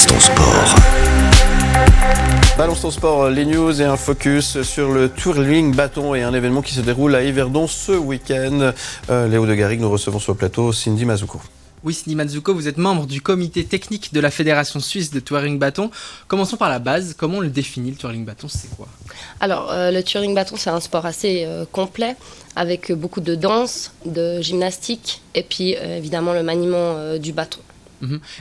Balance ton sport. Balance ton sport, les news et un focus sur le twirling bâton et un événement qui se déroule à Yverdon ce week-end. Léo de Garrigue, nous recevons sur le plateau Cindy Mazuko. Oui, Cindy Mazuko, vous êtes membre du comité technique de la Fédération suisse de twirling bâton. Commençons par la base. Comment on le définit, le twirling bâton, c'est quoi ? Alors, le twirling bâton, c'est un sport assez complet, avec beaucoup de danse, de gymnastique, et puis évidemment le maniement du bâton.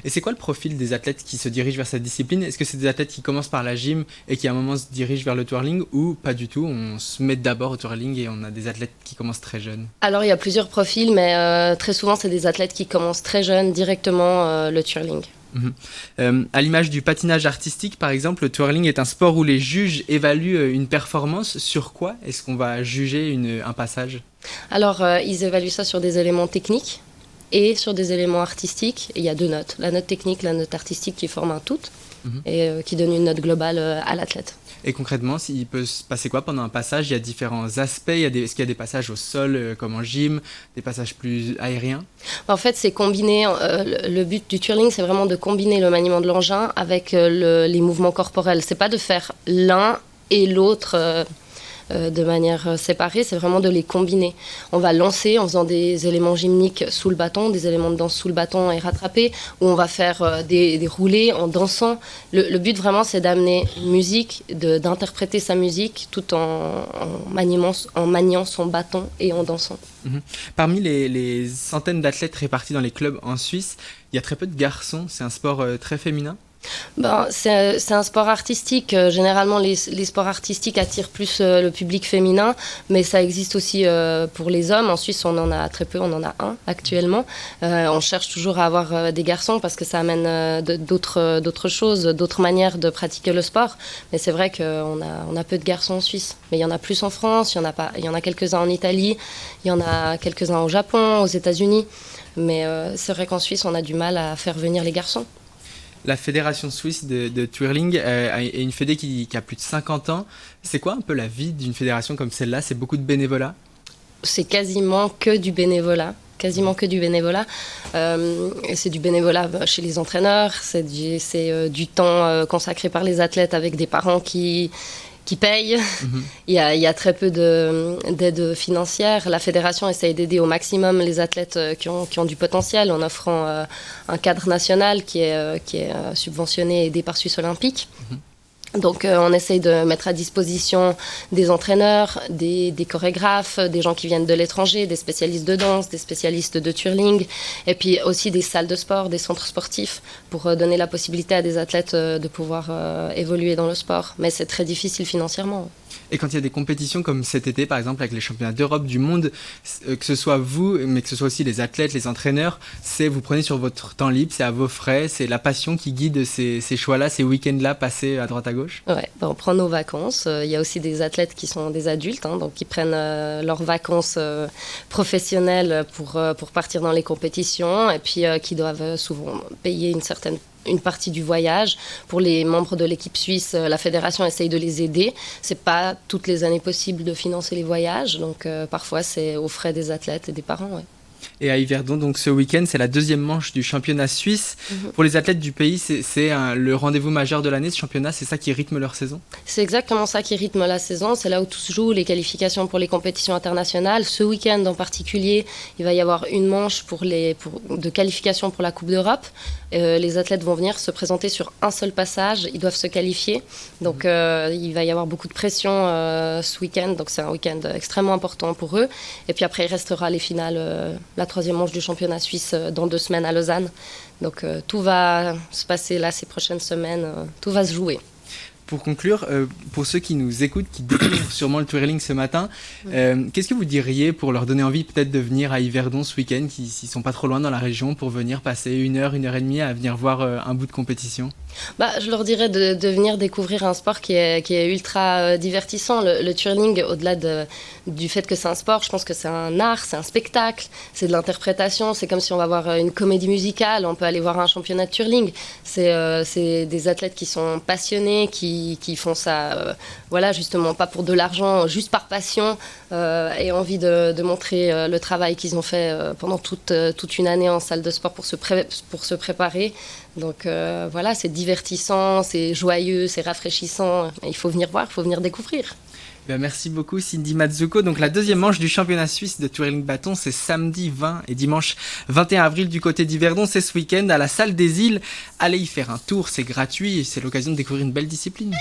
Et c'est quoi le profil des athlètes qui se dirigent vers cette discipline ? Est-ce que c'est des athlètes qui commencent par la gym et qui à un moment se dirigent vers le twirling, ou pas du tout ? On se met d'abord au twirling et on a des athlètes qui commencent très jeunes. Alors, il y a plusieurs profils, mais très souvent, c'est des athlètes qui commencent très jeunes directement le twirling. À l'image du patinage artistique, par exemple, le twirling est un sport où les juges évaluent une performance. Sur quoi est-ce qu'on va juger un passage ? Alors, ils évaluent ça sur des éléments techniques et sur des éléments artistiques. Et il y a deux notes, la note technique, la note artistique qui forment un tout et qui donne une note globale à l'athlète. Et concrètement, il peut se passer quoi pendant un passage ? Il y a différents aspects. Est-ce qu'il y a des passages au sol comme en gym, des passages plus aériens ? En fait, c'est combiner. Le but du twirling, c'est vraiment de combiner le maniement de l'engin avec les mouvements corporels. C'est pas de faire l'un et l'autre de manière séparée, c'est vraiment de les combiner. On va lancer en faisant des éléments gymniques sous le bâton, des éléments de danse sous le bâton et rattraper, ou on va faire des roulés en dansant. Le but vraiment, c'est d'amener une musique, d'interpréter sa musique tout en maniant son bâton et en dansant. Parmi les centaines d'athlètes répartis dans les clubs en Suisse, il y a très peu de garçons. C'est un sport très féminin. C'est un sport artistique. Généralement, les sports artistiques attirent plus le public féminin, mais ça existe aussi pour les hommes. En Suisse, on en a très peu, on en a un actuellement. On cherche toujours à avoir des garçons parce que ça amène d'autres choses, d'autres manières de pratiquer le sport. Mais c'est vrai qu'on a peu de garçons en Suisse. Mais il y en a plus en France, il y en a quelques-uns en Italie, il y en a quelques-uns au Japon, aux États-Unis. Mais c'est vrai qu'en Suisse, on a du mal à faire venir les garçons. La Fédération suisse de twirling est une fédé qui a plus de 50 ans. C'est quoi un peu la vie d'une fédération comme celle-là ? C'est beaucoup de bénévolat ? C'est quasiment que du bénévolat. Et c'est du bénévolat chez les entraîneurs, c'est du temps consacré par les athlètes avec des parents qui payent. Il y a très peu d'aide financière. La fédération essaye d'aider au maximum les athlètes qui ont du potentiel en offrant un cadre national qui est subventionné et aidé par Suisse Olympique. Donc on essaye de mettre à disposition des entraîneurs, des chorégraphes, des gens qui viennent de l'étranger, des spécialistes de danse, des spécialistes de twirling, et puis aussi des salles de sport, des centres sportifs pour donner la possibilité à des athlètes de pouvoir évoluer dans le sport. Mais c'est très difficile financièrement. Et quand il y a des compétitions comme cet été, par exemple, avec les championnats d'Europe, du monde, que ce soit vous, mais que ce soit aussi les athlètes, les entraîneurs, vous prenez sur votre temps libre, c'est à vos frais, c'est la passion qui guide ces choix-là, ces week-ends-là passés à droite à gauche ? Ouais, on prend nos vacances. Il y a aussi des athlètes qui sont des adultes, donc qui prennent leurs vacances professionnelles pour partir dans les compétitions, et puis qui doivent souvent payer une partie du voyage. Pour les membres de l'équipe suisse, la fédération essaye de les aider. C'est pas toutes les années possible de financer les voyages, donc parfois c'est aux frais des athlètes et des parents. Ouais. Et à Yverdon, donc ce week-end, c'est la deuxième manche du championnat suisse. Pour les athlètes du pays, c'est le rendez-vous majeur de l'année, ce championnat, c'est ça qui rythme leur saison ? C'est exactement ça qui rythme la saison, c'est là où tout se joue, les qualifications pour les compétitions internationales. Ce week-end en particulier, il va y avoir une manche de qualification pour la Coupe d'Europe. Les athlètes vont venir se présenter sur un seul passage, ils doivent se qualifier. Donc il va y avoir beaucoup de pression ce week-end, donc c'est un week-end extrêmement important pour eux. Et puis après, il restera les finales, la troisième manche du championnat suisse dans 2 semaines à Lausanne. Donc tout va se passer là ces prochaines semaines, tout va se jouer. Pour conclure, pour ceux qui nous écoutent, qui découvrent sûrement le twirling ce matin, qu'est-ce que vous diriez pour leur donner envie peut-être de venir à Yverdon ce week-end, s'ils ne sont pas trop loin dans la région, pour venir passer 1 heure, 1 heure et demie à venir voir un bout de compétition ? Je leur dirais de venir découvrir un sport qui est ultra divertissant. Le twirling, au-delà du fait que c'est un sport, je pense que c'est un art, c'est un spectacle, c'est de l'interprétation. C'est comme si on va voir une comédie musicale, on peut aller voir un championnat de twirling. C'est des athlètes qui sont passionnés, qui font ça, justement, pas pour de l'argent, juste par passion et envie de montrer le travail qu'ils ont fait pendant toute une année en salle de sport pour se préparer. Donc c'est divertissant, c'est joyeux, c'est rafraîchissant. Il faut venir voir, il faut venir découvrir. Merci beaucoup Cindy Mazzucco. Donc la deuxième manche du championnat suisse de twirling bâton, c'est samedi 20 et dimanche 21 avril du côté d'Yverdon. C'est ce week-end à la Salle des Îles. Allez y faire un tour, c'est gratuit et c'est l'occasion de découvrir une belle discipline.